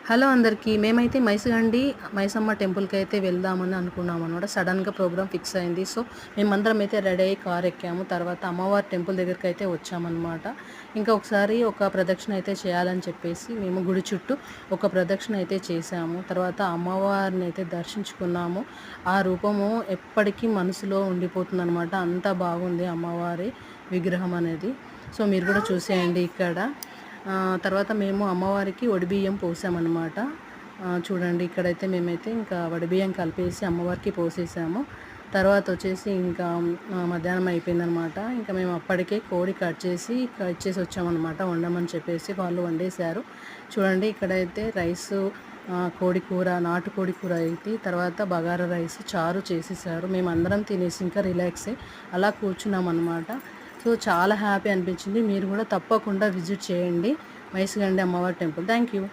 Hello అందరికీ. మేమైతే మైసమ్మ టెంపుల్‌కి అయితే వెళ్దామని అనుకున్నామనమాట. సడన్‌గా ప్రోగ్రామ్ ఫిక్స్ అయింది. సో, మేమందరం అయితే రెడీ అయ్యి కార్ ఎక్కాము. తర్వాత అమ్మవారి టెంపుల్ దగ్గరికైతే వచ్చామనమాట. ఇంకా ఒకసారి ఒక ప్రదక్షిణ అయితే చేయాలని చెప్పేసి మేము గుడి చుట్టూ ఒక ప్రదక్షిణ అయితే చేశాము. తర్వాత అమ్మవారిని అయితే దర్శించుకున్నాము. ఆ రూపము ఎప్పటికీ మనసులో ఉండిపోతుందనమాట. అంత బాగుంది అమ్మవారి విగ్రహం అనేది. సో, మీరు కూడా చూసేయండి ఇక్కడ. తర్వాత మేము అమ్మవారికి ఒడిబియ్యం పోసామన్నమాట. చూడండి ఇక్కడైతే మేమైతే ఇంకా వడిబియ్యం కలిపేసి అమ్మవారికి పోసేసాము. తర్వాత వచ్చేసి ఇంకా మధ్యాహ్నం అయిపోయిందనమాట. ఇంకా మేము అప్పటికే కోడి కట్ చేసి వచ్చామన్నమాట. వండమని చెప్పేసి వాళ్ళు వండేశారు. చూడండి ఇక్కడైతే రైసు, కోడి కూర, నాటుకోడి కూర అయితే, తర్వాత బగారా రైస్, చారు చేసేసారు. మేమందరం తినేసి ఇంకా రిలాక్స్ అయ్యి అలా కూర్చున్నామన్నమాట. సో, చాలా హ్యాపీ అనిపించింది. మీరు కూడా తప్పకుండా విజిట్ చేయండి మైసిగండి అమ్మవారి టెంపుల్. Thank you.